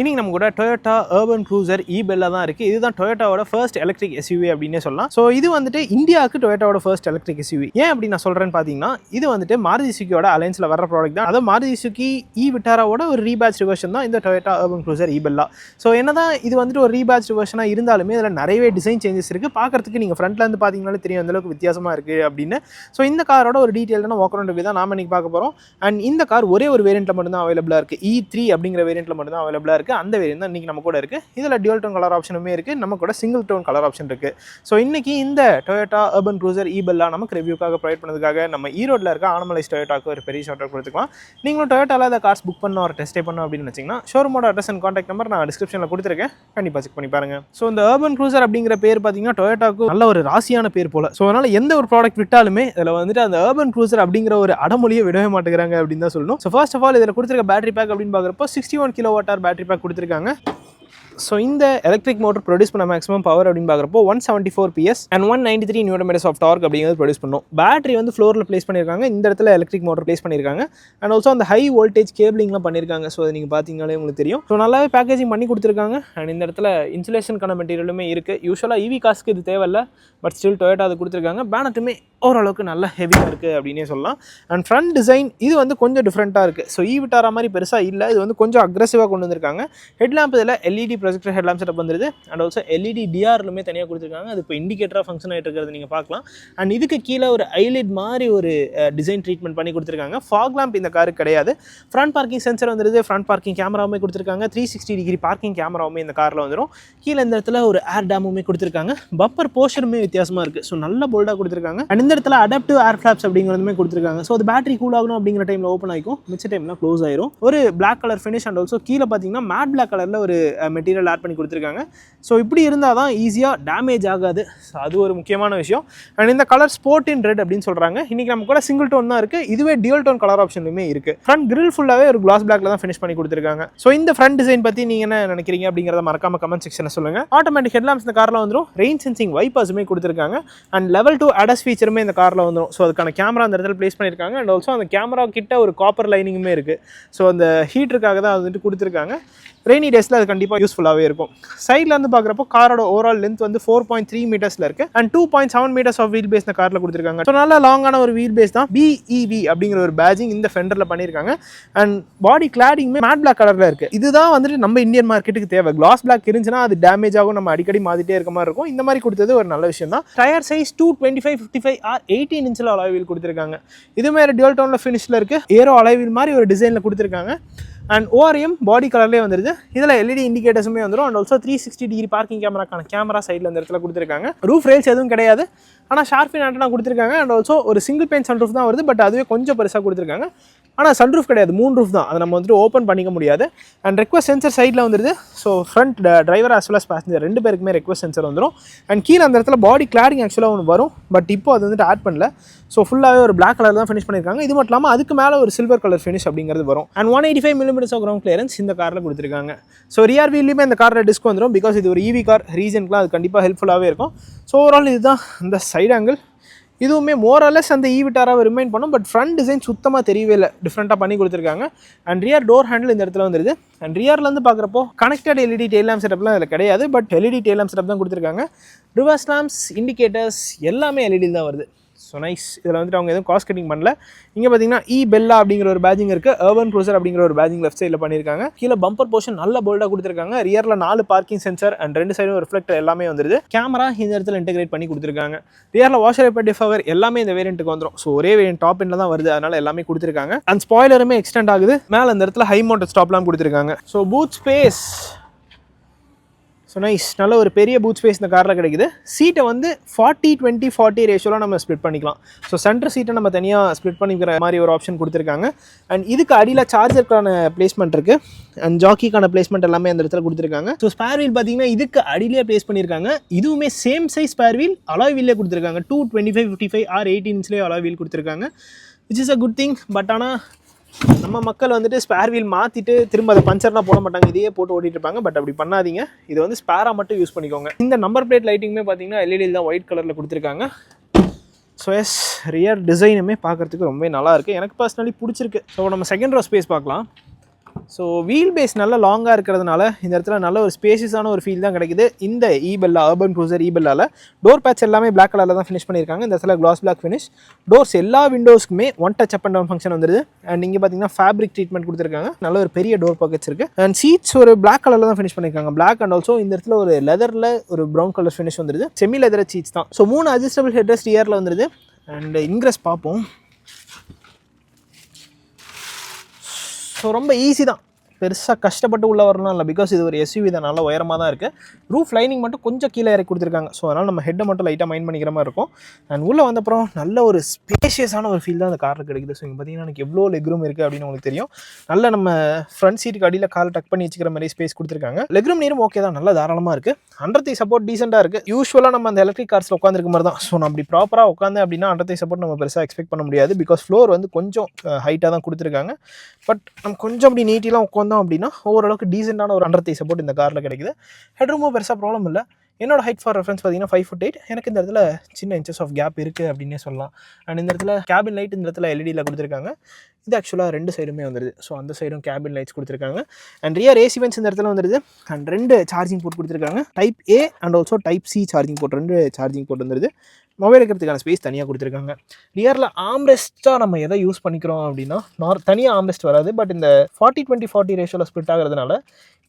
இன்னைக்கு நம்ம கூட Toyota Urban Cruiser e-Bella தான் இருக்குது. இதுதான் டொயோட்டாவோட ஃபர்ஸ்ட் எலக்ட்ரிக் எஸ்யூவி அப்படின்னே சொல்லலாம். ஸோ இது வந்துட்டு இந்தியாவுக்கு டொயோட்டாவோட ஃபர்ஸ்ட் எலக்ட்ரிக் எஸ்யூவி. ஏன் அப்படி நான் சொல்கிறேன்னு பார்த்தீங்கன்னா, இது வந்துட்டு மாருதி சுசுகியோட அலைன்ஸில் வர ப்ராடக்ட் தான். அதாவது மாருதி சுசுகி விட்டாராவோட ஒரு ரீபேட்ச் வெர்ஷன் தான் இந்த Toyota Urban Cruiser e-Bella. So என்னதான் இது வந்துட்டு ஒரு ரீபேட்ச் வெர்ஷனாக இருந்தாலுமே இதில் நிறையவே டிசைன் சேஞ்சஸ் இருக்குது. பார்க்குறதுக்கு நீங்கள் ஃப்ரண்ட்லேருந்து பார்த்தீங்கன்னாலே தெரியும் அந்தளவுக்கு வித்தியாசமாக இருக்குது அப்படின்னு. ஸோ இந்த காரோட ஒரு டீட்டெயிலான வாக் அரவுண்ட் ரிவ்யூ தான் நாம இன்னைக்கு பார்க்க போகிறோம். அண்ட் இந்த கார் ஒரே ஒரு வேரியண்ட்டில் மட்டும் தான் அவைலபிளாக இருக்குது. E3 அப்படிங்கிற வேரியண்ட்டில் மட்டும் தான் அவைலபிளாக இருக்குது. அந்த வேரியன்ட் தான் இன்றைக்கி நம்ம கூட இருக்குது. இதில் டியூல் டோன் கலர் ஆப்ஷனுமே இருக்குது, நம்ம கூட சிங்கிள் டோன் கலர் ஆப்ஷன் இருக்குது. ஸோ இன்றைக்கி இந்த Toyota Urban Cruiser e-Bella நமக்கு ரிவ்யூக்காக ப்ரொவைட் பண்ணதுக்காக நம்ம ஈரோட்டில் இருக்க ஆனமலைஸ் டொயோட்டாக்கு ஒரு பெரிய ஷார்ட் கொடுத்துக்கலாம். நீங்களும் டொயோட்டாவில் அந்த கார்ஸ் புக் பண்ணணும், ஒரு டெஸ்ட் பண்ணணும் அப்படின்னு நினச்சிங்கன்னா ஷோரூமோட அட்ரஸ் அண்ட் கான்டாக்ட் நம்பர் நான் டிஸ்கிரிப்ஷனில் கொடுத்துருக்கேன், கண்டிப்பாக செக் பண்ணி பாருங்கள். ஸோ இந்த Urban Cruiser அப்படிங்கிற பேர் பார்த்தீங்கன்னா டொயோட்டாக்கு நல்ல ஒரு ராசியான பேர் போல். ஸோ அதனால் எந்த ஒரு ப்ராடக்ட் விட்டாலுமே இதில் வந்துட்டு அந்த Urban Cruiser அப்படிங்கிற ஒரு அடமொழியை விடவே மாட்டேங்கிறாங்க அப்படின்னு தான் சொல்லணும். ஸோ ஃபர்ஸ்ட் ஆஃப் ஆல் இதில் கொடுத்துருக்க பேட்டரி பேக் அப்படின்னு பார்க்குறப்போ 61 kWh பேட்டரி பேக் கொடுத்துருக்காங்க. ஸோ இந்த எலக்ட்ரிக் மோட்டர் ப்ரொடியூஸ் பண்ண மேக்ஸிமம் பவர் அப்படின்னு பார்க்குறப்போ 174 PS and 193 Nm of torque அப்படிங்கிறது ப்ரொடியூஸ் பண்ணும். பேட்டரி வந்து ஃப்ளோரில் ப்ளேஸ் பண்ணியிருக்காங்க, இந்த இடத்துல எலக்ட்ரிக் மோட்டர் ப்ளேஸ் பண்ணியிருக்காங்க. அண்ட் ஆல்சோ அந்த ஹை வோல்டேஜ் கேபிளிங்லாம் பண்ணியிருக்காங்க. ஸோ அதை நீங்கள் பார்த்தீங்கனாலே உங்களுக்கு தெரியும். ஸோ நல்லாவே பேக்கேஜிங் பண்ணி கொடுத்துருக்காங்க. அண்ட் இந்த இடத்துல இன்சுலேஷனுக்கான மெட்டீரியலுமே இருக்குது. யூஸ்வலாக EV காஸ்க்கு இது தேவையில்லை, பட் ஸ்டில் டொயோட்டா அது கொடுத்துருக்காங்க. பேனட்டுமே ஓரளவுக்கு நல்ல ஹெவியாக இருக்குது அப்படின்னே சொல்லலாம். அண்ட் ஃப்ரண்ட் டிசைன் இது வந்து கொஞ்சம் டிஃப்ரெண்ட்டாக இருக்குது. ஸோ விட்டாரா மாதிரி பெருசாக இல்லை, இது வந்து கொஞ்சம் அக்ரெசிவாக கொண்டு வந்திருக்காங்க. ஹெட்லாம்ப் இதில் LED ப்ரொஜெக்டர் ஹெட்லாம்ப் செட்டப் வந்துருது. அண்ட் ஆல்சோ LED DRலுமே தனியாக கொடுத்துருக்காங்க. அது இப்போ இண்டிகேட்டராக ஃபங்க்ஷன் ஆகிட்டு இருக்கிறது நீங்கள் பார்க்கலாம். அண்ட் இதுக்கு கீழே ஒரு ஐலிட் மாதிரி ஒரு டிசைன் ட்ரீட்மெண்ட் பண்ணி கொடுத்துருக்காங்க. ஃபாக் லாம்ப் இந்த காருக்கு கிடையாது. ஃப்ரண்ட் பார்க்கிங் சென்சர் வந்துருது. ஃப்ரண்ட் பார்க்கிங் கேமராவுமே கொடுத்துருக்காங்க. 360 டிகிரி பார்க்கிங் கேமராவுமே இந்த காரில் வந்துடும். கீழே இந்த இடத்துல ஒரு ஏர் டேமுமே கொடுத்துருக்காங்க. பப்பர் போர்ஷனுமே வித்தியாசமாக இருக்குது. ஸோ நல்ல போல்டாக கொடுத்துருக்காங்க. அண்ட் இந்த இடத்துல அடாப்டிவ் ஏர் ஃபிளாப்ஸ் அப்படிங்கிறதுமே கொடுத்துருக்காங்க. ஸோ அது பேட்டரி கூல் ஆகணும் அப்படிங்கிற டைமில் ஓப்பன் ஆகிக்கும், மிச்ச டைம்லாம் க்ளோஸ் ஆயிரும். ஒரு black colour finish and also கீழே பார்த்தீங்கன்னா மேட் பிளாக் கலரில் ஒரு மெட்டீரியல் ஆட் பண்ணி கொடுத்துருக்காங்க. ஸோ இப்படி இருந்தால் தான் ஈஸியாக டேமேஜ் ஆகாது. ஸோ அது ஒரு முக்கியமான விஷயம். அண்ட் இந்த கலர் ஸ்போர்ட் இன் ரெட் அப்படின்னு சொல்கிறாங்க. இன்றைக்கி நம்ம கூட சிங்கிள் டோன் தான் இருக்குது. இதுவே டியூல் டோன் கலர் ஆப்ஷனுமே இருக்குது. ஃப்ரண்ட் கிரில் ஃபுல்லாகவே ஒரு கிளாஸ் பிளாக்ல தான் ஃபினிஷ் பண்ணி கொடுத்துருக்காங்க. ஸோ இந்த ஃப்ரண்ட் டிசைன் பற்றி நீங்கள் என்ன நினைக்கிறீங்க அப்படிங்கிறத மறக்காம கமெண்ட் செக்ஷனில் சொல்லுங்கள். ஆட்டோமேட்டிக் ஹெட்லாம்ப்ஸ் இந்த காரில் வந்துடும். ரெயின் சென்சிங் வைப்பர்ஸுமே கொடுத்துருக்காங்க. அண்ட் லெவல் 2 ADAS ஃபீச்சருமே இந்த காரில் வந்துடும். ஸோ அதுக்கான கேமரா அந்த இடத்துல ப்ளேஸ் பண்ணியிருக்காங்க. அண்ட் ஆல்சோ அந்த கேமரா கிட்ட ஒரு காப்பர் லைனிங்குமே இருக்குது. ஸோ அந்த ஹீட்டருக்காக தான் வந்துட்டு கொடுத்துருக்காங்க. ரெய்னி டேஸில் அது கண்டிப்பாக யூஸ்ஃபுல்லாகவே இருக்கும். சைடில் வந்து பார்க்குறப்போ காரோட ஓவரால் லென்த் வந்து 4.3 மீட்டர்ஸில் இருக்குது. And 2.7 metres of wheel base இந்த காரில் கொடுத்துருக்காங்க. ஸோ நல்ல லாங்கான ஒரு வீல் பேஸ் தான். BEV அப்படிங்கிற ஒரு பேஜிங் இந்த ஃபெண்டரில் பண்ணியிருக்காங்க. அண்ட் பாடி கிளாடிங்குமே மேட் பிளாக் கலரில் இருக்குது. இதுதான் வந்துட்டு நம்ம இந்தியன் மார்க்கெட்டுக்கு தேவை. கிளாஸ் பிளாக் இருந்துச்சுன்னா அது டேமேஜ் ஆகும், நம்ம அடிக்கடி மாற்றிட்டே இருக்க மாதிரி இருக்கும். இந்த மாதிரி கொடுத்தது ஒரு நல்ல விஷயம் தான். டயர் சைஸ் 225/55 or 18 இன்ச்சில் அலாய் வீல் கொடுத்துருக்காங்க. இதுமே டியூல் டோனில் ஃபினிஷில் இருக்குது. ஏரோ அலாய் வீல் மாதிரி ஒரு டிசைனில் கொடுத்துருக்காங்க. அண்ட் ORM பாடி கலர்லேயே வந்துடுது. இதில் LED இண்டிகேட்டர்ஸுமே வந்துடும். அண்ட் ஆல்சோ 360 டிகிரி பார்க்கிங் கேமராக்கான கேமரா சைடில் இந்த இடத்துல கொடுத்துருக்காங்க. ரூஃப் ரெயில்ஸ் எதுவும் கிடையாது, ஆனால் ஷார்பின் ஆண்டனா கொடுத்துருக்காங்க. அண்ட் ஆல்சோ ஒரு சிங்கிள் பெயின் சன் ரூஃப் தான் வருது, பட் அதுவே கொஞ்சம் பெருசாக கொடுத்துருக்காங்க. ஆனால் சன் ரூஃப் கிடையாது, 3 ரூஃப் தான். அதை நம்ம வந்துட்டு ஓப்பன் பண்ணிக்க முடியாது. அண்ட் ரெக்வஸ்ட் சென்சர் சைடில் வந்துடுது. So front driver as well as passenger ரெண்டு பேருக்குமே ரெக்வஸ்ட் சென்சர் வந்துடும். அண்ட் கீழே அந்த இடத்துல பாடி கிளாடிங் ஆக்சுவலாக ஒன்று வரும், பட் இப்போ அது வந்துட்டு ஆட் பண்ணல. ஸோ ஃபுல்லாகவே ஒரு பிளாக் கலர் தான் ஃபினிஷ் பண்ணியிருக்காங்க. இது மட்டும் இல்லாமல் அதுக்கு மேலே ஒரு சில்வர் கலர் ஃபினிஷ் அப்படிங்கிறது வரும். And 185 mm of ground clearance இந்த காரில் கொடுத்துருக்காங்க. ஸோ ரியர் வீல்லையுமே இந்த காரில் டிஸ்க் வந்துடும். பிகாஸ் இது ஒரு EV கார், ரீஜனுக்குலாம் அது கண்டிப்பாக ஹெல்ப்ஃபுல்லாகவே இருக்கும். ஸோ ஓவரால் இதுதான் இந்த சைடு ஆங்கிள். இதுவுமே மோரலஸ் அந்த விட்டாராவை ரிமைண்ட் பண்ணும், பட் ஃப்ரண்ட் டிசைன் சுத்தமாக தெரியவே இல்லை, டிஃப்ரெண்ட்டாக பண்ணி கொடுத்துருக்காங்க. அண்ட் ரியர் டோர் ஹேண்டில் இந்த இடத்துல வந்துருது. அண்ட் ரியர்லேருந்து பார்க்குறப்போ கனெக்டட் LED டெயில் லேம்ப் செட்டப்லாம் இதில் கிடையாது, but LED tail lamp setup தான் கொடுத்துருக்காங்க. ரிவர்ஸ் லேம்ப்ஸ், இண்டிகேட்டர்ஸ் எல்லாமே LED தான் வருது. So nice. இதில் வந்துட்டு அவங்க எதுவும் காஸ்ட் கட்டிங் பண்ணல. இங்கே பார்த்தீங்கன்னா e-Bella அப்படிங்கிற ஒரு பேஜிங் இருக்குது. Urban Cruiser அப்படிங்கிற ஒரு பேஜிங் லெஃப்ட் சைடில் பண்ணியிருக்காங்க. கீழே பம்பர் போர்ஷன் நல்ல போல்டாக கொடுத்துருக்காங்க. ரியரில் 4 பார்க்கிங் சென்சர் அண்ட் 2 சைடும் ரிஃப்ளெக்டர் எல்லாமே வந்துருது. கேமரா இந்த இடத்துல இன்டெகிரேட் பண்ணி கொடுத்துருக்காங்க. ரியரில் வாஷர் வைப்பர் டிஃபவர் எல்லாமே இந்த வேரியண்ட்டுக்கு வந்துடும். ஸோ ஒரே வேரியன்ட் டாப் எண்டில் தான் வருது, அதனால் எல்லாமே கொடுத்துருக்காங்க. அண்ட் ஸ்பாய்லருமே எக்ஸ்டெண்ட் ஆகுது. மேலே அந்த இடத்துல ஹை மவுண்டட் ஸ்டாப்லாம் கொடுத்துருக்காங்க. So boot space, so nice, நல்ல ஒரு பெரிய பூட் ஸ்பேஸ் இந்த காரில் கிடைக்குது. சீட்டை வந்து 40-20-40 ரேஷியோவில் நம்ம ஸ்ப்ளிட் பண்ணிக்கலாம். ஸோ சென்டர் சீட்டை நம்ம தனியாக ஸ்ப்ளிட் பண்ணிக்கிற மாதிரி ஒரு ஆப்ஷன் கொடுத்துருக்காங்க. அண்ட் இதுக்கு அடியில் சார்ஜருக்கான பிளேஸ்மெண்ட் இருக்குது. அண்ட் ஜாக்கிக்கான பிளேஸ்மெண்ட் எல்லாமே அந்த இடத்துல கொடுத்துருக்காங்க. ஸோ ஸ்பேர் வீல் பார்த்தீங்கன்னா இதுக்கு அடியிலே பிளேஸ் பண்ணியிருக்காங்க. இதுவுமே same size spare wheel alloy வீல்லே கொடுத்துருக்காங்க. 225/55 or 18 இன்ச்லேயே அலாய் வீல் கொடுத்துருக்காங்க, which is a good thing. But ஆனால் நம்ம மக்கள் வந்துட்டு ஸ்பேர் வீல் மாற்றிட்டு திரும்ப அதை பஞ்சர்லாம் போட மாட்டாங்க, இதையே போட்டு ஓட்டிட்டு இருப்பாங்க. பட் அப்படி பண்ணாதீங்க, இது வந்து ஸ்பேராக மட்டும் யூஸ் பண்ணிக்கோங்க. இந்த நம்பர் பிளேட் லைட்டிங்குமே பார்த்தீங்கன்னா LED தான் ஒயிட் கலரில் கொடுத்துருக்காங்க. ஸோ எஸ், ரியர் டிசைனுமே பார்க்குறதுக்கு ரொம்ப நல்லா இருக்குது. எனக்கு பர்சனலி பிடிச்சிருக்கு. ஸோ நம்ம செகண்ட் ரோ ஸ்பேஸ் பார்க்கலாம். ஸோ வீல் பேஸ் நல்ல லாங்காக இருக்கிறதுனால இந்த இடத்துல நல்ல ஒரு ஸ்பேஷியஸான ஒரு ஃபீல் தான் கிடைக்குது இந்த இபெல்லா அர்பன் க்ரூசர் இபெல்லாவில். டோர் பேட்ச் எல்லாமே பிளாக் கலரில் தான் ஃபினிஷ் பண்ணியிருக்காங்க. இந்த இடத்துல கிளாஸ் பிளாக் ஃபினிஷ். டோர்ஸ் எல்லா விண்டோஸ்க்குமே one touch up and down function வந்துருது. அண்ட் இங்கே பார்த்தீங்கன்னா ஃபேப்ரிக் ட்ரீட்மெண்ட் கொடுத்துருக்காங்க. நல்ல ஒரு பெரிய டோர் பாக்கெட்ஸ் இருக்குது. அண்ட் சீட்ஸ் ஒரு பிளாக் கலரில் தான் ஃபினிஷ் பண்ணியிருக்காங்க. பிளாக் அண்ட் ஆல்சோ இந்த இடத்துல ஒரு லெதரில் ஒரு ப்ரௌன் கலர் ஃபினிஷ் வந்துருது. செமி லெதர் சீட்ஸ் தான். ஸோ 3 அட்ஜஸ்டபிள் ஹெட்ரெஸ்ட் இயரில் வந்துருது. அண்ட் இன்க்ரெஸ் பார்ப்போம். ஸோ ரொம்ப ஈஸி தான், பெருசாக கஷ்டப்பட்டு உள்ளே வரலாம் இல்லை. பிகாஸ் இது ஒரு எஸ்யூவி தான், நல்ல உயரமாக தான் இருக்குது. ரூஃப் லைனிங் மட்டும் கொஞ்சம் கீழே இறக்கி கொடுத்துருக்காங்க. ஸோ அதனால் நம்ம ஹெட்டை மட்டும் லைட்டாக மைண்ட் பண்ணிக்கிற மாதிரி இருக்கும். அண்ட் உள்ளே வந்தப்புறம் நல்ல ஒரு ஸ்பேஷியஸான ஒரு ஃபீல் தான் அந்த காரில் கிடைக்குது. ஸோ இங்கே பார்த்தீங்கன்னா எனக்கு எவ்வளோ லெக்ரூம் இருக்குது அப்படின்னு உங்களுக்கு தெரியும். நல்ல நம்ம ஃப்ரண்ட் சீட்டுக்கு அடியில் கால் டக் பண்ணி வச்சுக்கிற மாதிரி ஸ்பேஸ் கொடுத்துருக்காங்க. லெக்ரூம் நீரும் ஓகே தான், நல்லா தாராளமாக இருக்குது. அண்டர் தை சப்போர்ட் டீசெண்டாக இருக்குது. யூஸ்வலாக நம்ம அந்த எலக்ட்ரிக் கார்ஸில் உட்காந்துருக்க மாதிரி தான். ஸோ நம்ம அப்படி ப்ராப்பராக உட்காந்து அப்படின்னா அண்டர் தை சப்போர்ட் நம்ம பெருசாக எக்ஸ்பெக்ட் பண்ண முடியாது. பிகாஸ் ஃப்ளோர் வந்து கொஞ்சம் ஹைட்டாக தான் கொடுத்துருக்காங்க. பட் நம்ம கொஞ்சம் அப்படி நீட்டிலாம் உட்காந்தோம் அப்படின்னா ஓரளவுக்கு டீசெண்டான ஒரு அண்டர் தை சப்போர்ட் இந்த காரில் கிடைக்குது. ஹெட்ரூமும் பெருசாக ப்ராப்ளம் இல்லை. என்னோட ஹைட் ஃபார் ரெஃபரன்ஸ் பார்த்தீங்கன்னா 5'8". எனக்கு இந்த இடத்துல சின்ன இன்ச்சஸ் ஆஃப் கேப் இருக்குது அப்படின்னே சொல்லலாம். அண்ட் இந்த இடத்துல கேபின் லைட் இந்த இடத்துல எல்இடியில் கொடுத்துருக்காங்க. இது ஆக்சுவலாக 2 சைடுமே வந்துடுது. ஸோ அந்த சைடும் கேபின் லைட்ஸ் கொடுத்துருக்காங்க. அண்ட் ரியர் ஏசி வென்ட்ஸ் இந்த இடத்துல வந்துடுது. அண்ட் 2 சார்ஜிங் போர்ட் கொடுத்துருக்காங்க. Type A and also type C charging port, 2 charging port வந்துடுது. மொபைல் வைக்கிறதுக்கான ஸ்பேஸ் தனியாக கொடுத்துருக்காங்க. ரியரில் ஆம்ரெஸ்ட்டாக நம்ம எதை யூஸ் பண்ணிக்கிறோம் அப்படின்னா தனியாக ஆம்ரெஸ்ட் வராது. பட் இந்த 40-20-40 ரேஷியோவில் ஸ்ப்ளிட் ஆகிறதுனால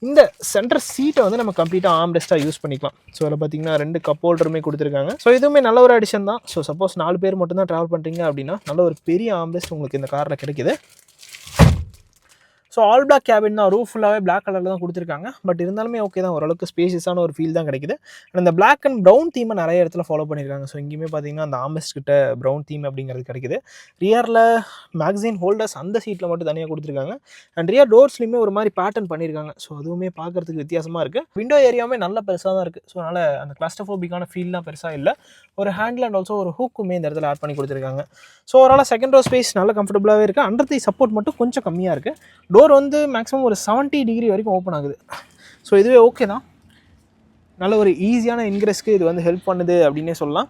இந்த சென்டர் சீட்டை வந்து நம்ம கம்ப்ளீட்டாக ஆம்ரெஸ்ட்டாக யூஸ் பண்ணிக்கலாம். ஸோ அதில் பார்த்தீங்கன்னா 2 கப் ஹோல்டருமே கொடுத்துருக்காங்க. ஸோ இதுவுமே நல்ல ஒரு அடிஷன் தான். ஸோ சப்போஸ் 4 பேர் மட்டும் தான் ட்ராவல் பண்ணுறீங்க அப்படின்னா நல்ல ஒரு பெரிய ஆம்ரெஸ்ட் உங்களுக்கு இந்த காரில் கிடைக்குது. ஸோ ஆல் பிளாக் கேபின் தான், ரூஃப் ஃபுல்லாகவே பிளாக் கலரில் தான் கொடுத்துருக்காங்க. பட் இருந்தாலுமே ஓகே தான், ஓரளவுக்கு ஸ்பேஷியஸான ஒரு ஃபீல் தான் கிடைக்குது. அண்ட் அந்த பிளாக் அண்ட் ப்ரௌன் தீமை நிறைய இடத்துல ஃபாலோ பண்ணியிருக்காங்க. ஸோ இங்கேயுமே பார்த்தீங்கன்னா அந்த ஆம்ரெஸ்ட் கிட்ட ப்ரௌன் தீம் அப்படிங்கிறது கிடைக்குது. ரியரில் மேக்ஸின் ஹோல்டர்ஸ் அந்த சீட்டில் மட்டும் தனியாக கொடுத்துருக்காங்க. அண்ட் ரியர் டோர்ஸ்லையுமே ஒரு மாதிரி பேட்டர்ன் பண்ணியிருக்காங்க. ஸோ அதுவுமே பார்க்குறதுக்கு வித்தியாசமாக இருக்குது. விண்டோ ஏரியாவுமே நல்ல பெருசாக தான் இருக்குது. ஸோ அதனால் அந்த கிளாஸ்ட்ரோஃபோபிக்கான ஃபீல்லாம் பெருசாக இல்லை. ஒரு ஹேண்டில் அண்ட் ஆல்சோ ஒரு ஹூக்குமே இந்த இடத்துல ஆட் பண்ணி கொடுத்துருக்காங்க. So overall second row space நல்ல கம்ஃபர்டபுளாகவே இருக்குது. அண்டர் தை சப்போர்ட் மட்டும் கொஞ்சம் கம்மியாக இருக்குது. டோர் வந்து மேக்ஸிமம் ஒரு 70 டிகிரி வரைக்கும் ஓப்பன் ஆகுது. ஸோ இதுவே ஓகே தான், நல்ல ஒரு ஈஸியான இன்க்ரெஸ்க்கு இது வந்து ஹெல்ப் பண்ணுது அப்படின்னே சொல்லலாம்.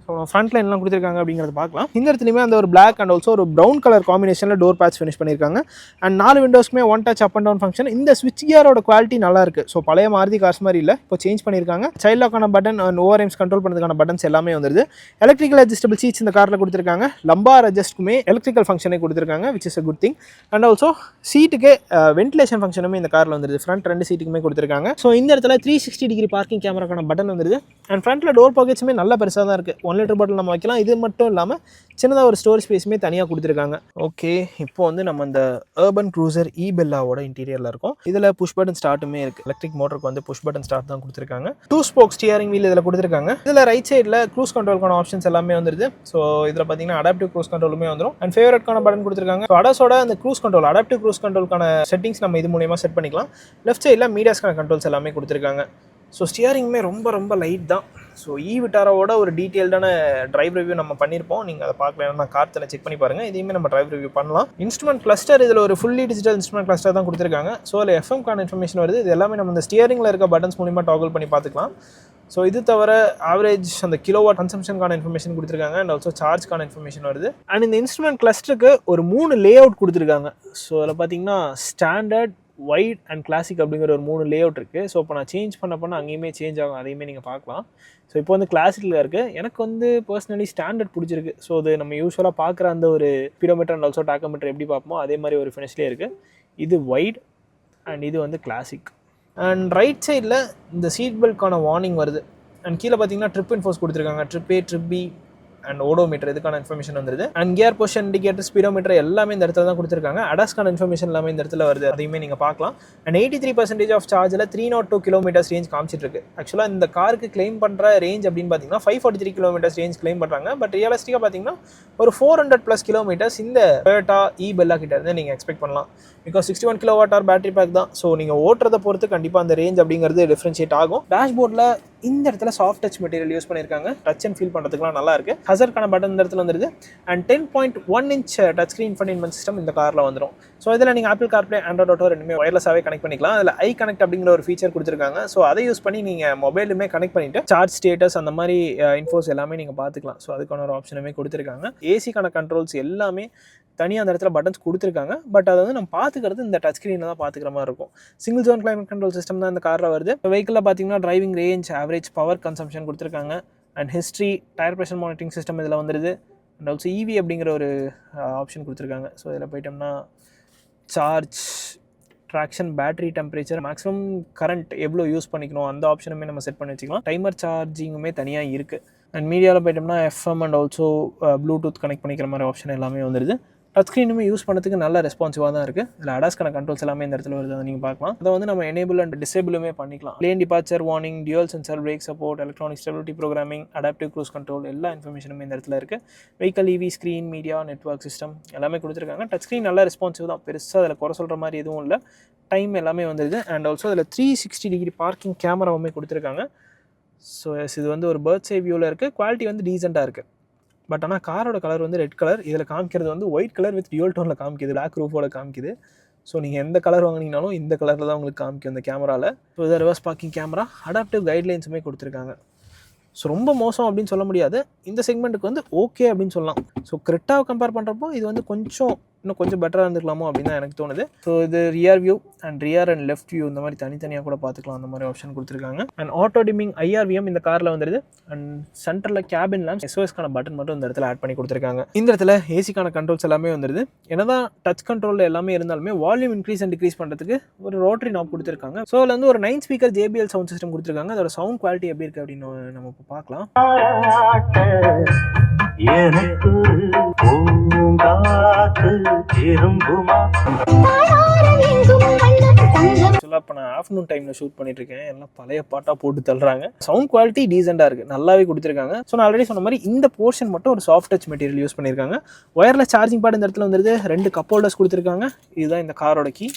ஸோ ஃப்ரண்ட் லைன்லாம் கொடுத்துருக்காங்க அப்படிங்கிறத பார்க்கலாம். இந்த இடத்துலையுமே அந்த ஒரு பிளாக் அண்ட் ஆல்சோ ஒரு ப்ரௌன் கலர் காம்பினேஷனில் டோர் பேட்ச் ஃபினிஷ் பண்ணியிருக்காங்க. அண்ட் 4 விண்டோஸ்க்குமே one touch up and down function. இந்த ஸ்விட்ச் கியரோட குவாலிட்டி நல்லா இருக்குது. ஸோ பழைய மாருதி கார்ஸ் மாதிரி இல்லை, இப்போ சேஞ்ச் பண்ணியிருக்காங்க. சைல்ட் லாக்கான button and ORVMs control பண்ணுறதுக்கான பட்டன்ஸ் எல்லாமே வந்துருது. எலக்ட்ரிக்கல் அட்ஜஸ்டபிள் சீட்ஸ் இந்த காரில் கொடுத்துருக்காங்க. லம்பார் அட்ஜஸ்ட்க்குமே எலக்ட்ரிக்கல் ஃபங்க்ஷனே கொடுத்துருக்காங்க, which is a good thing. And also சீட்டுக்கு வென்டிலேஷன் ஃபங்க்ஷனுமே இந்த காரில் வந்துருது. ஃப்ரண்ட் 2 சீட்டுக்குமே கொடுத்துருக்காங்க. ஸோ இந்த இடத்துல 360 டிகிரி பார்க்கிங் கேமராக்கான பட்டன் வந்துருது. அண்ட் ஃப்ரண்ட்டில் டோர் பாக்கெட்ஸுமே நல்ல பெருசாக தான் இருக்குது. 1 லிட்டர் பாட்டில் நம்ம வைக்கலாம். இது மட்டும் இல்லாமல் சின்னதாக ஒரு ஸ்டோரேஜ் ஸ்பேஸுமே தனியாக கொடுத்துருக்காங்க. ஓகே, இப்போ வந்து நம்ம இந்த அர்பன் க்ரூசர் இபெல்லாவோட இன்டீரியரில் இருக்கும். இதில் புஷ் பட்டன் ஸ்டார்ட்டுமே இருக்குது. எலக்ட்ரிக் மோட்டருக்கு வந்து புஷ் பட்டன் ஸ்டார்ட் தான் கொடுத்துருக்காங்க. 2 ஸ்போக் ஸ்டியரிங் வீல் இதில் கொடுத்துருக்காங்க. இதில் ரைட் சைடில் க்ரூஸ் கண்ட்ரோலுக்கான ஆப்ஷன்ஸ் எல்லாமே வந்துருது. ஸோ இதில் பார்த்தீங்கன்னா அடாப்டிவ் க்ரூஸ் கண்ட்ரோலுமே வந்துடும். அண்ட் ஃபேவரட்கான பட்டன் கொடுத்துருக்காங்க. ஸோ அடாஸோட அந்த க்ரூஸ் கண்ட்ரோல், அடாப்டிவ் க்ரூஸ் கண்ட்ரோலுக்கான செட்டிங்ஸ் நம்ம இது மூலியமாக செட் பண்ணிக்கலாம். லெஃப்ட் சைடில் மீடியாஸ்க்கான கண்ட்ரோல்ஸ் எல்லாமே கொடுத்துருக்காங்க. ஸோ ஸ்டியரிங்குமே ரொம்ப லைட் தான். ஸோ விட்டாரோட ஒரு டீட்டெயில்டான டிரைவ் ரிவ்யூ நம்ம பண்ணியிருப்போம். நீங்கள் அதை பார்க்கல, நான் கார்த்தில் செக் பண்ணி பாருங்கள். இதையுமே நம்ம டிரைவ் ரிவ்யூ பண்ணலாம். இன்ஸ்ட்ருமெண்ட் கிளஸ்டர் இதில் ஒரு ஃபுல்லி டிஜிட்டல் இன்ஸ்ட்ருமெண்ட் கிளஸ்டர் தான் கொடுத்துருக்காங்க. ஸோ அதில் எஃப்எம்கான இன்ஃபர்மேஷன் வருது. இது எல்லாமே நம்ம இந்த ஸ்டியரிங்கில் இருக்க பட்டன்ஸ் மூலிமா டாகல் பண்ணி பார்த்துக்கலாம். ஸோ இது தவிர ஆவரேஜ் அந்த கிலோவாட் கன்சம்ஷனுக்கான இன்ஃபர்மேஷன் கொடுத்துருக்காங்க. அண்ட் ஆல்சோ சார்ஜ்க்கான இன்ஃபர்மேஷன் வருது. அண்ட் இந்த இன்ஸ்ட்ருமெண்ட் கிளஸ்டருக்கு ஒரு 3 லே அவுட் கொடுத்துருக்காங்க. ஸோ அதில் பார்த்தீங்கன்னா ஸ்டாண்டர்ட், வைட் அண்ட் கிளாசிக் அப்படிங்கிற ஒரு 3 லே அவுட் இருக்குது. ஸோ இப்போ நான் சேஞ்ச் பண்ண அங்கேயுமே சேஞ்ச் ஆகும், அதையுமே நீங்கள் பார்க்கலாம். ஸோ இப்போ வந்து கிளாசிக்கில் இருக்குது. எனக்கு வந்து பர்சனலி ஸ்டாண்டர்ட் பிடிச்சிருக்கு. ஸோ அது நம்ம யூஸ்வலாக பார்க்குற அந்த ஒரு ஸ்பீடோமீட்டர் அண்ட் ஆல்சோ டாக்கோமீட்டர் எப்படி பார்ப்போமோ அதே மாதிரி ஒரு ஃபினிஷ்லேயே இருக்குது. இது வைட் அண்ட் இது வந்து கிளாசிக். அண்ட் ரைட் சைடில் இந்த சீட் பெல்ட்கான வார்னிங் வருது. அண்ட் கீழே பார்த்தீங்கன்னா ட்ரிப் இன்ஃபோர்ஸ் கொடுத்துருக்காங்க. Trip A, trip B and odometer இதுக்கான இன்ஃபர்மேஷன் வந்துருது. And gear position indicator, speedometer எல்லாமே இந்த இடத்துல தான் கொடுத்துருக்காங்க. அடாஸ்க்கான இன்ஃபர்மேஷன் எல்லாமே இந்த இடத்துல வருது, அதையுமே நீங்கள் பார்க்கலாம். And 83% of Sharjeel 302 kilometres range காமிச்சிட்டு இருக்கு. ஆக்சுவலாக இந்த காருக்கு கிளைம் பண்ணுற ரேஞ்ச் அப்படின்னு பார்த்தீங்கன்னா 543 கிலோமீட்டர்ஸ் ரேஞ்ச் கிளைம் பண்ணுறாங்க. பட் ரியலிஸ்டிக்காக பார்த்தீங்கன்னா ஒரு 400+ கிலோமீட்டர்ஸ் இந்த டொயோட்டா இபெல்லா கிட்ட இருந்து நீங்கள் எக்ஸ்பெக்ட் பண்ணலாம். பிகாஸ் 61 kWh பேட்டரி பேக் தான். ஸோ நீங்கள் ஓட்டுறதை பொறுத்து கண்டிப்பாக அந்த ரேஞ்ச் அப்படிங்கிறது டிஃப்ரென்ஷியேட் ஆகும். டேஷ்போர்டில் இந்த இடத்துல சாஃப்ட் டச் மெட்டீரியல் யூஸ் பண்ணியிருக்காங்க. டச் அண்ட் ஃபீல் பண்ணுறதுக்குலாம் நல்லா இருக்குது. ஹசர்க்கான பட்டன் இந்த இடத்துல வந்துருது. And 10.1 inch touch screen infotainment system இந்த காரில் வந்துடும். ஸோ இதில் நீங்கள் ஆப்பிள் கார்ப்ளே, ஆண்ட்ராய்ட் ஆட்டோ ரெண்டுமே ஒயர்லெஸ்ஸாகவே கனெக்ட் பண்ணிக்கலாம். அதில் ஐ கனெக்ட் அப்படிங்கிற ஒரு ஃபீச்சர் கொடுத்துருக்காங்க. ஸோ அதை யூஸ் பண்ணி நீங்கள் மொபைலுமே கனெக்ட் பண்ணிவிட்டு சார்ஜ் ஸ்டேட்டஸ் அந்த மாதிரி இன்ஃபோஸ் எல்லாமே நீங்கள் பார்த்துக்கலாம். ஸோ அதுக்கான ஒரு ஆப்ஷனுமே கொடுத்துருக்காங்க. ஏசிக்கான கண்ட்ரோல்ஸ் எல்லாமே தனியாக அந்த இடத்துல பட்டன்ஸ் கொடுத்துருக்காங்க. பட் அதை வந்து நம்ம பார்த்துக்கிறது இந்த டச் ஸ்க்ரீனில் தான் பார்த்துக்கிற மாதிரி இருக்கும். Single zone climate control system தான் இந்த காரில் வருது. வெஹிக்கிளில் பார்த்தீங்கன்னா driving range, average power consumption கொடுத்துருக்காங்க. And history, tyre pressure monitoring system இதில் வந்துடுது. அண்ட் ஆல்சோ EV அப்படிங்கிற ஒரு ஆப்ஷன் கொடுத்துருக்காங்க. ஸோ இதில் போயிட்டோம்னா charge, traction, battery temperature, maximum current எவ்வளோ யூஸ் பண்ணிக்கணும் அந்த ஆப்ஷனுமே நம்ம செட் பண்ணி வச்சுக்கலாம். டைமர் சார்ஜிங்குமே தனியாக இருக்குது. அண்ட் மீடியாவில் போயிட்டோம்னா FM and also Bluetooth connect பண்ணிக்கிற மாதிரி ஆப்ஷன் எல்லாமே வந்துடுது. டச் ஸ்க்ரீனுமே யூஸ் பண்ணுறதுக்கு நல்ல ரெஸ்பான்சிவாக தான் இருக்குது. இதில் அடாஸ்க்கான கண்ட்ரோல்ஸ் எல்லாமே இந்த இடத்துல வருது, அதை நீங்கள் பார்க்கலாம். அதை வந்து நம்ம எனேபிள் அண்ட் டிசேபிளுமே பண்ணிக்கலாம். Lane departure warning, dual sensor brake support, electronic stability programming, adaptive cruise control எல்லா இன்ஃபர்மேஷனுமே இந்த இடத்துல இருக்குது. Vehicle EV screen, media, network system எல்லாமே கொடுத்துருக்காங்க. டச் ஸ்க்ரீன் நல்லா ரெஸ்பான்சிவ் தான், பெருசாக அதில் குறை சொல்கிற மாதிரி எதுவும் இல்லை. டைம் எல்லாமே வந்துடுது. அண்ட் ஆல்சோ அதில் 360 டிகிரி பார்க்கிங் கேமராவுமே கொடுத்துருக்காங்க. ஸோ இது வந்து ஒரு பேர்ட்ஸ் ஐ வியூவில் இருக்குது. குவாலிட்டி வந்து டீசெண்டாக இருக்குது. பட் ஆனால் காரோட கலர் வந்து ரெட் கலர், இதில் காமிக்கிறது வந்து ஒயிட் கலர் வித் டியூல் டோனில் காமிக்குது, பிளாக் ரூஃபோட காமிக்குது. ஸோ நீங்கள் எந்த கலர் வாங்கினீங்கனாலும் இந்த கலரில் தான் உங்களுக்கு காமிக்கும் இந்த கேமராவில். ஸோ இதை ரிவர்ஸ் பார்க்கிங் கேமரா, அடாப்டிவ் கைட்லைன்ஸுமே கொடுத்துருக்காங்க. ஸோ ரொம்ப மோசம் அப்படின்னு சொல்ல முடியாது, இந்த செக்மெண்ட்டுக்கு வந்து ஓகே அப்படின்னு சொல்லலாம். ஸோ கிரெட்டாவை கம்பேர் பண்ணுறப்போ இது வந்து இன்னும் கொஞ்சம் பெட்டராக இருந்துக்கலாமோ அப்படின்னு தான் எனக்கு தோணுது. ஸோ இது rear view and left view இந்த மாதிரி தனித்தனியாக கூட பார்த்துக்கலாம், அந்த மாதிரி ஆப்ஷன் கொடுத்துருக்காங்க. அண்ட் ஆட்டோ டிமிங் IRVM இந்த காரில் வந்துடுது. அண்ட் சென்டரில் கேபின் லேம்ப், SOSக்கான பட்டன் மட்டும் இந்த இடத்துல ஆட் பண்ணி கொடுத்துருக்காங்க. இந்த இடத்துல ஏசிக்கான கண்ட்ரோல்ஸ் எல்லாமே வந்துடுது. என்னதான் டச் கண்ட்ரோலில் எல்லாமே இருந்தாலுமே வால்யூம் இன்க்ரீஸ் அண்ட் டிக்ரீஸ் பண்ணுறதுக்கு ஒரு ரோட்டரி நாப் கொடுத்துருக்காங்க. ஸோ அதில் வந்து ஒரு 9 ஸ்பீக்கர் JBL சவுண்ட் சிஸ்டம் கொடுத்துருக்காங்க. அதோட சவுண்ட் குவாலிட்டி எப்படி இருக்குது அப்படின்னு நம்ம இப்போ பார்க்கலாம். இப்போ நான் ஆஃப்டர்நூன் டைமில் ஷூட் பண்ணிட்டு இருக்கேன், எல்லாம் பழைய பாட்டாக போட்டு தள்ளுறாங்க. சவுண்ட் குவாலிட்டி டீசெண்டாக இருக்குது, நல்லாவே கொடுத்துருக்காங்க. ஸோ நான் ஆல்ரெடி சொன்ன மாதிரி இந்த போர்ஷன் மட்டும் ஒரு சாஃப்ட் டச் மெட்டீரியல் யூஸ் பண்ணியிருக்காங்க. ஒயர்லெஸ் சார்ஜிங் பாட் இந்த இடத்துல வந்துருது. 2 கப் ஹோல்டர்ஸ் கொடுத்துருக்காங்க. இதுதான் இந்த காரோட கீ.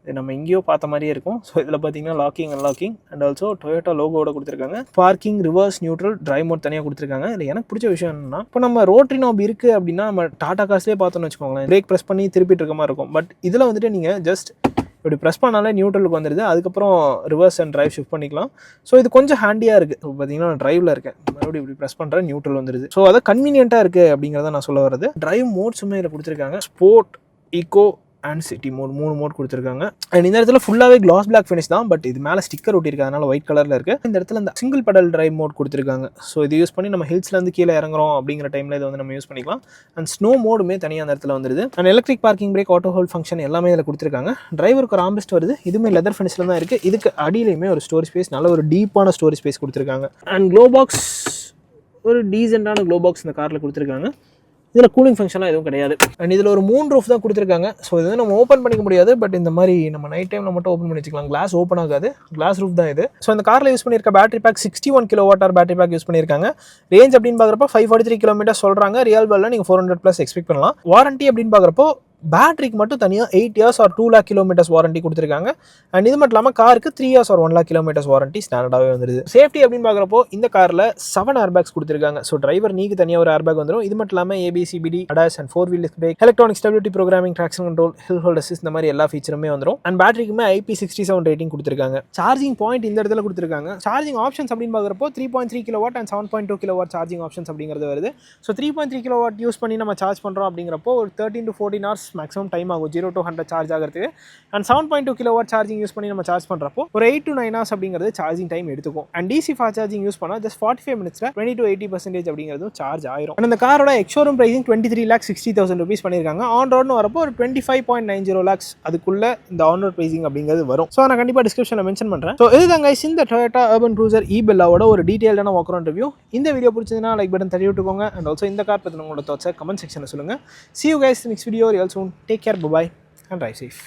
இது நம்ம எங்கேயோ பார்த்த மாதிரியே இருக்கும். ஸோ இதில் பார்த்தீங்கன்னா locking, unlocking and also Toyota லோகோவோட கொடுத்துருக்காங்க. Parking, reverse, neutral, drive mode தனியாக கொடுத்துருக்காங்க. இதில் எனக்கு பிடிச்ச விஷயம் என்னன்னா, இப்போ நம்ம ரோட்டரி நாப் இருக்குது அப்படின்னா நம்ம டாடா கார்ஸ்லேயே பார்த்தோன்னு வச்சுக்கோங்களேன், பிரேக் ப்ரெஸ் பண்ணி திருப்பிட்டு இருக்க மாதிரி இருக்கும். பட் இதில் வந்துட்டு நீங்கள் ஜஸ்ட் இப்படி ப்ரெஸ் பண்ணாலே நியூட்ரலுக்கு வந்துடுது. அதுக்கப்புறம் ரிவர்ஸ் அண்ட் டிரைவ் ஷிஃப்ட் பண்ணிக்கலாம். ஸோ இது கொஞ்சம் ஹேண்டியாக இருக்குது. இப்போ பார்த்தீங்கன்னா நான் டிரைவில் இருக்கேன், மறுபடியும் இப்படி ப்ரெஸ் பண்ணுறேன், நியூட்ரல் வந்துடுது. ஸோ அதை கன்வீனியண்ட்டாக இருக்குது அப்படிங்கிறத நான் சொல்ல வரது. டிரைவ் மோட்ஸுமே இதில் கொடுத்துருக்காங்க. Sport, eco and city mode 3 mode கொடுத்துருக்காங்க. அண்ட் இந்த இடத்துல ஃபுல்லாகவே கிளாஸ் பிளாக் ஃபினிஷ் தான். பட் இது மேலே ஸ்டிக்கர் ஒட்டிருக்கு, அதனால ஒயிட் கலரில் இருக்குது. இந்த இடத்துல இந்த சிங்கிள் பெடல் டிரைவ் மோட் கொடுத்துருக்காங்க. ஸோ இது யூஸ் பண்ணி நம்ம ஹில்ஸ்லேருந்து கீழே இறங்குறோம் அப்படிங்கிற டைமில் இதை வந்து நம்ம யூஸ் பண்ணிக்கலாம். அண்ட் ஸ்னோ மோடுமே தனியாக அந்த இடத்துல வந்துடுது. And electric parking brake, auto hold function எல்லாமே இதில் கொடுத்துருக்காங்க. டிரைவருக்கு ஒரு ஆம்பிஸ்ட் வருது, இதுவுமே லெதர் ஃபினிஷில் தான் இருக்குது. இதுக்கு அடியிலையுமே ஒரு ஸ்டோரேஜ் ஸ்பேஸ், நல்ல ஒரு டீப்பான ஸ்டோரேஜ் ஸ்பேஸ் கொடுத்துருக்காங்க. அண்ட் க்ளோ பாக்ஸ், ஒரு டீசெண்டான க்ளோ பாக்ஸ் இந்த காரில் கொடுத்துருக்காங்க. இதில் கூலிங் ஃபங்க்ஷன்லாம் எதுவும் கிடையாது. அண்ட் இதில் ஒரு 3 ரூஃப் தான் கொடுத்துருக்காங்க. ஸோ இது வந்து நம்ம ஓப்பன் பண்ணிக்க முடியாது. பட் இந்த மாதிரி நம்ம நைட் டைமில் மட்டும் ஓப்பன் பண்ணி வச்சுக்கலாம். கிளாஸ் ஓப்பன் ஆகாது, கிளாஸ் ரூஃப் தான் இது. ஸோ இந்த காரில் யூஸ் பண்ணியிருக்க battery pack 61 kWh battery bag use பண்ணியிருக்காங்க. ரேஞ்ச் அப்படின்னு பார்க்குறப்போ 543 km சொல்கிறாங்க. ரியல் வேல்ல நீங்கள் 400+ எக்ஸ்பெக்ட் பண்ணலாம். வாரண்ட்டி அப்படின்னு பார்க்குறப்போ பேட்டரிக்கு மட்டும் தனியாக 8 years or 2 lakh kilometers warranty கொடுத்துருக்காங்க. அண்ட் இது மட்டும் இல்லாமல் காருக்கு 3 years or 1 lakh kilometers warranty ஸ்டாண்டர்டாகவே வந்துருது. சேஃப்டி அப்படின்னு பார்க்குறப்போ இந்த காரில் 7 ஏர்பேக்ஸ் கொடுத்துருக்காங்க. ஸோ டிரைவர் நீக்கு தனியாக ஒரு ஏர்பேக் வந்துடும். இது மட்டும் இல்லாமல் ABCBD, ADAS and 4-wheel brake, electronic stability programming, traction control, hill hold assist இந்த மாதிரி எல்லா ஃபீச்சருமே வந்துடும். அண்ட் பேட்டரிக்குமே IP67 ரேட்டிங் கொடுத்துருக்காங்க. சார்ஜிங் பாயிண்ட் இந்த இடத்துல கொடுத்துருக்காங்க. சார்ஜிங் ஆப்ஷன்ஸ் அப்படின்னு பார்க்குறப்போ 3.3 kW and 7.2 kW charging options அப்படிங்கிறது வருது. ஸோ 3.3 kW யூஸ் பண்ணி நம்ம சார்ஜ் பண்ணுறோம் அப்படிங்கிறப்போ ஒரு 13 to 14 hours மேக்ஸிமம் டைம் ஆகும் 0 to 100 சார்ஜ் ஆகிறதுக்கு. அண்ட் 7.2 kW சார்ஜிங் யூஸ் பண்ணி நம்ம சார்ஜ் பண்ணுறப்போ ஒரு 8 to 9 hours அப்படிங்கிறது சார்ஜிங் டைம் எடுத்துக்கும். And DC fast charging use பண்ணால் ஜஸ்ட் 45 minutesல 20 to 80% அப்படிங்கிறது சார்ஜ் ஆயிரும். அண்ட் இந்த காரோட எக்ஷோரூம் பிரைசிங் 23,60,000 rupees பண்ணியிருக்காங்க. ஆன் ரோட்னு வரப்போ ஒரு 25.90 lakhs அதுக்குள்ள இந்த ஆன் ரோட் பிரைசிங் அப்படிங்கிறது வரும். ஸோ நான் கண்டிப்பாக டிஸ்கிரிப்ஷனில் மென்ஷன் பண்ணுறேன். ஸோ இதுதாங்க இந்த Toyota Urban Cruiser e-Bellaவோட ஒரு டீட்டெயிலான வாக் அரவுண்ட் ரிவ்யூ. இந்த வீடியோ பிடிச்சதுன்னா லைக் பட்டன் தட்டி விட்டுக்கோங்க. அண்ட் ஆல்சோ இந்த கார் பற்றின உங்களோட தாட்ஸை கமெண்ட் செக்ஷனில் சொல்லுங்கள். See you guys next video real soon. Take care, bye bye and drive safe.